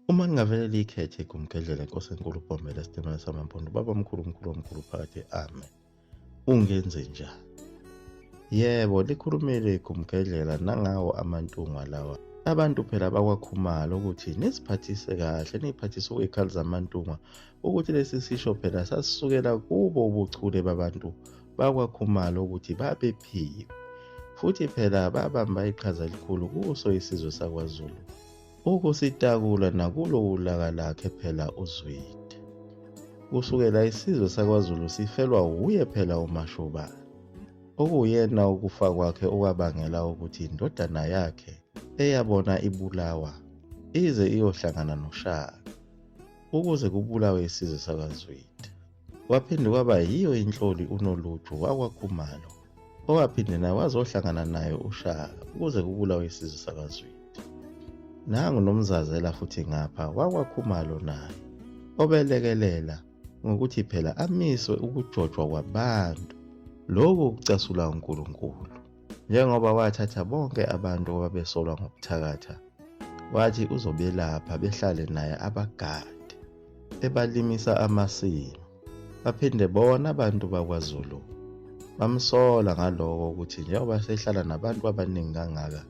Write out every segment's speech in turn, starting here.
Uma ngingavele likhethe igumgedlela Nkosi enkulu uBhombela esitimela samampondo, baba mkhulu phakathi ame. Ungenze njani? Yebo, likhulumile igumgedlela nangawo amantunga lawa. Abantu phela bakwaKhumalo ukuthi nisiphathise kahle, niy'phathise okuy'khali zamantunga ukuthi lesi sisho phela sasisukela kubo ubuchule babantu bakwaKhumalo ukuthi babephiwe. Futhi phela babamba iqhaza elikhulu kuso isizwe sakwaZulu ukusitakula nakulo ulaka lakhe phela uZwide. Kusukela isizwe sakwaZulu sifelwa uye phela uMashobane, okuyena ukufa kwakhe okwabangela ukuthi indodana yakhe eyabona ibulawa ize iyohlangana noShaka ukuze kubulawe isizwe sakwaZwide. Kwaphinde kwaba yiyo inhloli uNoluthu wakwaKhumalo owaphinde naye wazohlangana naye uShaka ukuze kubulawe isizwe sakwaZwide. Nangu nomzazela futhi ngapha wakwaKhumalo naye obelekelela ngokuthi phela amiswe ukujotshwa kwabantu, lokhu kucasula uNkulunkulu. Njengoba wathatha bonke abantu ababesolwa ngobuthakatha, wathi uzobelapha behlale naye abagade, ebalimisa amasimu. Baphinde bona abantu bakwaZulu bamsola ngaloko ukuthi njengoba sehlala nabantu abaningi kangaka,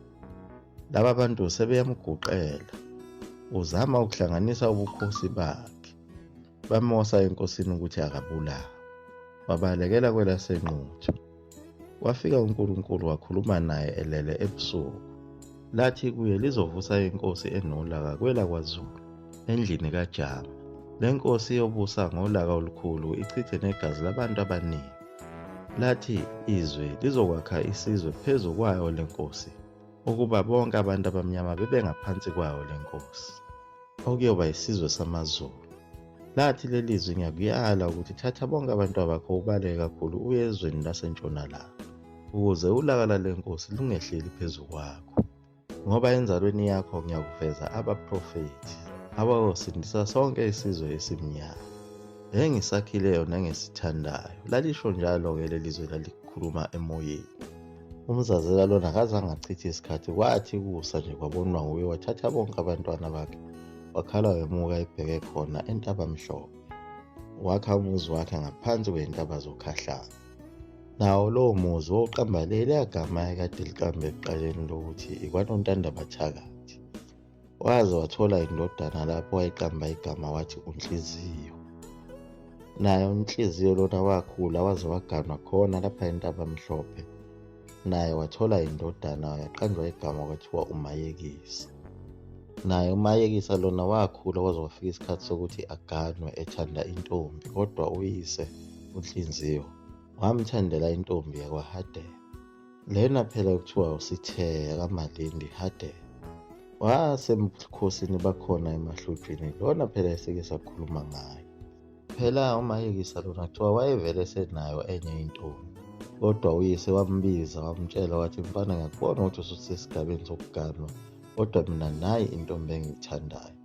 laba bantu sebeyamguqela, uzama ukuhlanganisa ubukhosi bakhe. Bamosa enkosini ukuthi akabulawe, wabalekela kwelasenquthu. Wafika uNkulunkulu wakhuluma naye elele ebusuku, lathi kuye lizovusa inkosi enolaka kwelakwaZulu endlini kaJama. Le nkosi yobusa ngolaka olukhulu ichithe negazi labantu abaningi. Lathi izwe lizokwakha isizwe phezu kwayo le nkosi, ukuba bonke abantu abamnyama bebe ngaphansi kwayo le nkosi, okuyoba isizwe samaZulu. Lathi leli zwi ngiyakuyala ukuthi thatha bonke abantu bakho ubaleke kakhulu uye ezweni lasentshonalanga, ukuze ulaka lale nkosi lungehleli phezu kwakho. Ngoba enzalweni yakho ngiyakuveza abaprofethi abayosindisa sonke isizwe esimnyama, engisakhileyo nengisithandayo. Lalisho njalo-ke leli zwi lalikhuluma emoyeni. Umzazela lona akazange achithe isikhathi, kwathi kusa nje kwabonwa nguye, wathatha bonke abantwana bakhe wakhala wemuka ebheke khona entabamhlophe, wakha umuzi wakhe ngaphansi kwey'ntaba zokhahlana. Nawo lowo muzi woqamba leli agama ekade liqambe ekuqaleni lokuthi ikwaNontandabathakathi. Waze wathola indodana lapho wayiqamba igama wathi uNhliziyo. Naye uNhliziyo lona wakhula waze waganwa khona lapha entabamhlophe, naye wathola indodana yaqanjwa igama kwathiwa uMayekisa. Naye uMayekisa lona wakhula waze wafika isikhathi sokuthi aganwe ethanda intombi, kodwa uyise uNhliziyo wamthandela intombi yakwaHadebe. Lena phela kuthiwa uSitheya kaMalindi Hadebe. Wasemkhosini bakhona emahlutshweni, lona phela esike sakhuluma ngayo. Phela uMayekisa lona kuthiwa wayevele senayo enye intombi, kodwa uyise wambiza wamtshela wathi, mfana, ngiyakubona ukuthi ususesigabeni sokuganwa, kodwa mina nayi intombi engiyithandayo.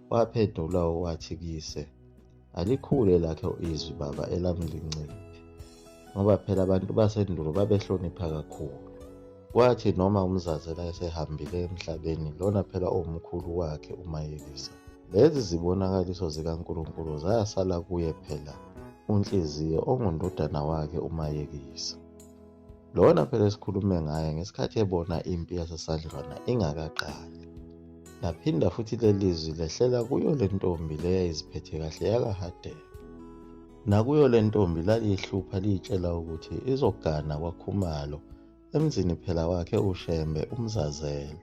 Waphendula wathi kuyise, alikhule lakhe izwi baba elami linciphe, ngoba phela abantu basendulo babehlonipha kakhulu. Kwathi noma umzazela esehambile emhlabeni, lona phela omkhulu wakhe uMayekisa, lezi zibonakaliso zikaNkulunkulu zayasala kuye phela uNhliziyo ongundodana wakhe uMayekisa. Lona phela esikhulume ngaye ngesikhathi ebona impi yaseSandlwana ingakaqali. Laphinda futhi leli zwi lehlela kuyo le ntombi leyayiziphethe kahle yakaHadebe. Nakuyo le ntombi laliyihlupha liyitshela ukuthi izogana kwaKhumalo emzini phela wakhe uShembe umzazela.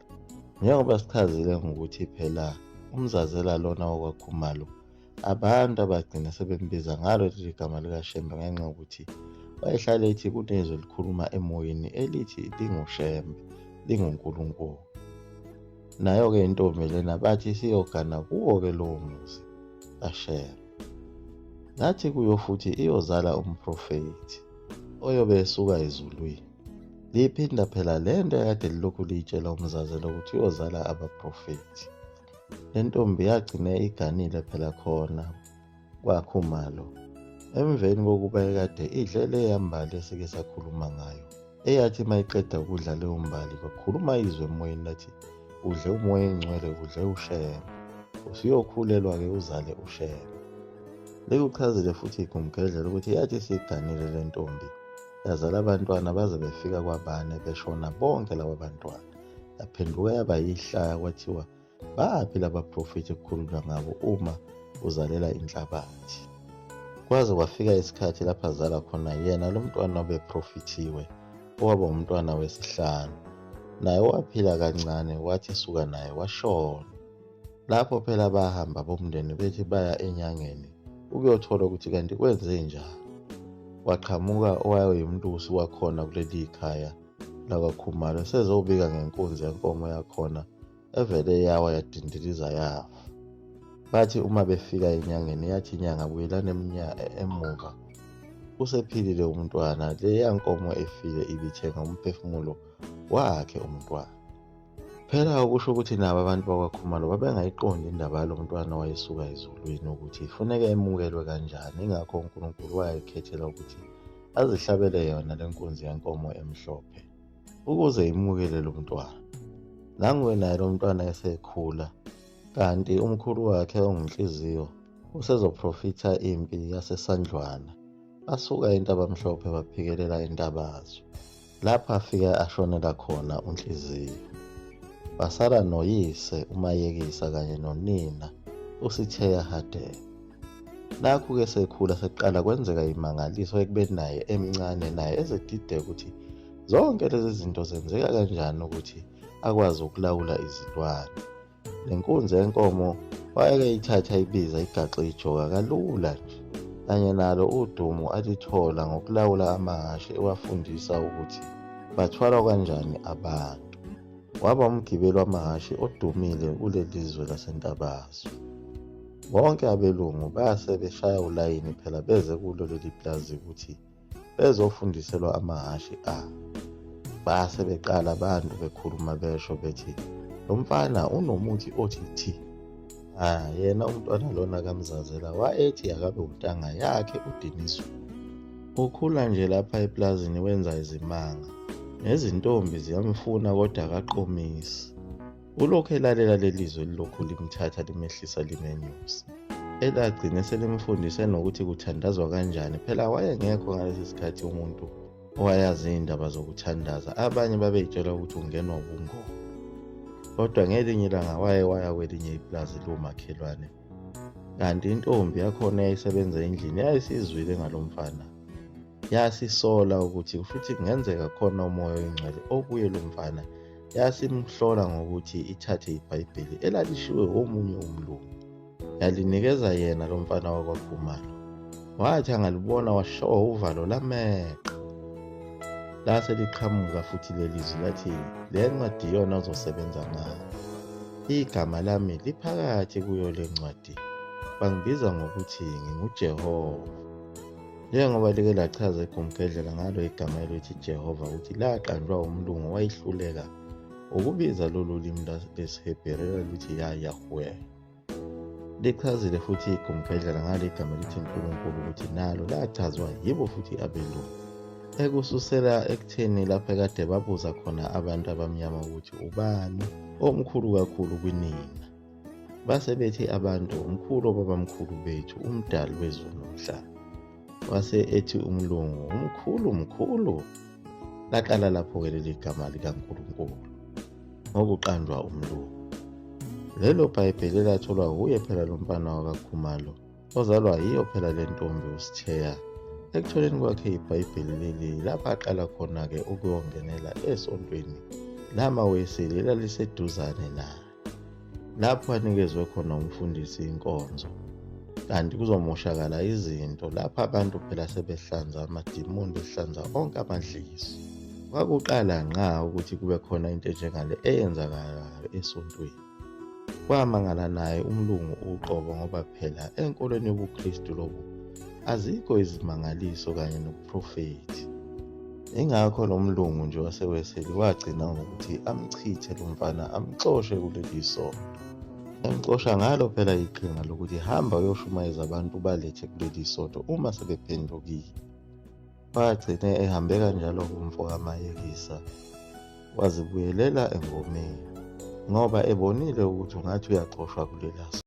Njengoba sichazile ngokuthi phela umzazela lona wakwaKhumalo abantu abagcina sebembiza ngalo leli gama likaShembe ngenxa yokuthi wayehlala ethi kunezwi elikhuluma emoyeni elithi linguShembe, linguNkulunkulu. Nayo-ke intombi lena bathi siyogana kuwo-ke lowo muzi kaShembe. Nathi kuyo futhi iyozala umprofethi oyobe esuka ezulwini. Liphinda phela lento ekade lilokhu liyitshela umzazela ukuthi uyozala abaprofethi. Le ntombi yagcine iganile phela khona kwaKhumalo, emveni kokuba ekade idle leya mbali esike sakhuluma ngayo, eyathi mayiqeda ukudla leyo mbali kwakhuluma izwi emoyeni lathi udle umoya engcwele, udle uShembe. usuyokhulelwa-ke uzale usheme. Likuchazile futhi iGumgedlela ukuthi yathi isiganile le ntombi yazala abantwana baze befika kwabane beshona bonke laba bantwana. Yaphenduka yaba yihlaya kwathiwa baphi laba profethi ekukhulunywa ngabo uma uzalela inhlabathi. Kwaze kwafika isikhathi lapho azala khona yena lo mntwana obeprofithiwe owaba umntwana wesihlanu. Naye waphila kancane wathi suka naye washona. Lapho phela bahamba bomndeni bethi baya enyangeni ukuyothola ukuthi kanti kwenze njani. Waqhamuka owayeyumlusi wakhona kuleli khaya lakwaKhumalo sezobika ngenkunzi yenkomo yakhona evele yawa yadindiliza yafa. Bathi uma befika enyangeni yathi inyanga buyelana emuva usephilile umntwana, leya nkomo efile ibithenga umphefumulo wakhe umntwana. Phela ukusho ukuthi nabo abantu bakwaKhumalo babengayiqondi indaba yalo mntwana wayesuka ezulwini ukuthi ifuneka emukelwe kanjani. Ingakho uNkulunkulu wayekhethela ukuthi azihlabele yona le nkunzi yenkomo emhlophe ukuze imukele lo mntwana. Nanguwe naye lo mntwana esekhula, kanti umkhulu wakhe ongunhliziyo usezoprofitha impi yasesandlwana. Basuka intaba mhlophe baphikelela intabazo, lapha afika ashonela khona unhliziyo. Basala noyise umayekisa kanye nonina uSitheya Hadebe. Nakhu-ke sekhula seqala kwenzeka imangaliso ekubeni naye emncane naye ezedide ukuthi zonke lezi zinto zenzeka kanjani ukuthi akwazi ukulawula izilwane. Le nkunzi yenkomo wayekeyithatha ibiza igaxe ijoka kalula nje, kanye nalo udumo alithola ngokulawula amahhashi ewafundisa ukuthi bathwala kanjani abantu. Waba umgibeli wamahhashi odumile kuleli zwe lasentabazwe. Bonke abelungu base beshaya ulayini phela beze kulo leli plazi ukuthi bezofundiselwa amahhashi abo. Base beqala abantu bekhuluma besho bethi lo mfana unomuthi othi thi. Yena umntwana lona kaMzazela wayethi akabe untanga yakhe uDiniswa. Ukhula nje lapha eplazini wenza izimanga, nezintombi ziyamfuna kodwa akaqomisi. Ulokhu elalela lelizwe lilokhu limthatha limehlisa limenyusa. Elagcine selimfundise nokuthi kuthandazwa kanjani. Phela wayengekho ngalesi sikhathi umuntu owayazi indaba zokuthandaza. Abanye babeyitshela ukuthi ungenwa ubungomo. Kodwa ngelinye ilanga waya kwelinye iplazi lomakhelwane, kanti intombi yakhona eyayisebenza endlini yayisizwile ngalo mfana. Yasisola ukuthi futhi kungenzeka khona umoya oyingcwele obuye lo mfana. Yasimhlola ngokuthi ithathe iBhayibheli elalishiwe omunye umlungu yalinikeza yena lo mfana wakwaKhumalo. Wathi angalibona washowa uvalo lameqa. Lase liqhamuka futhi lelizwi lathi le ncwadi iyona ozosebenza ngayo. Igama lami liphakathi kuyo le ncwadi. Bangibiza ngokuthi nginguJehova. Njengoba like lachaza iGumgedlela ngalo igama elithi Jehova ukuthi laqanjwa umlungu wayihluleka ukubiza lolu limi lesiHebheru elithi Yahweh. Lichazile futhi iGumgedlela ngalo igama elithi uNkulunkulu ukuthi nalo lachazwa yibo futhi abelungu. Ekususela ekutheni lapho kade babuza khona abantu abamnyama ukuthi ubani omkhulu kakhulu kwinina. Base bethi abantu umkhulu obabamkhulu bethu umdali wezulu nomhlaba. Wase ethi umlungu umkhulu. Laqala lapho-ke leli gama likaNkulunkulu ngokuqanjwa umlungu. Lelo Bhayibheli elatholwa huye phela lo mfana wakwaKhumalo ozalwa yiyo phela le ntombi uSitheya. Ekutholeni kwakhe iBhayibheli leli lapho aqala khona-ke ukuyongenela esontweni lamaweseli elaliseduzane naye. Lapho anikezwe khona umfundisi inkonzo, kanti kuzomoshakala izinto lapho abantu phela sebehlanza amadimoni behlanza onke amadliso. Kwakuqala ngqa ukuthi kube khona into enjengale eyenzakalayo esontweni. Kwamangala naye umlungu uqobo ngoba phela enkolweni yobuKristu lobu azikho izimangaliso kanye nobuprofethi. Ingakho lo mlungu nje waseweseli wagcina ngokuthi amchithe lo mfana amxoshe kuleli sonto. Emxosha ngalo phela iqhinga lokuthi hamba uyoshumayeza abantu balethe kuleli sonto uma sebephendukile. Wagcine ehambe kanjalo kumfo kamayekisa wazibuyelela engomeni ngoba ebonile ukuthi ungathi uyaxoshwa kulela sonto.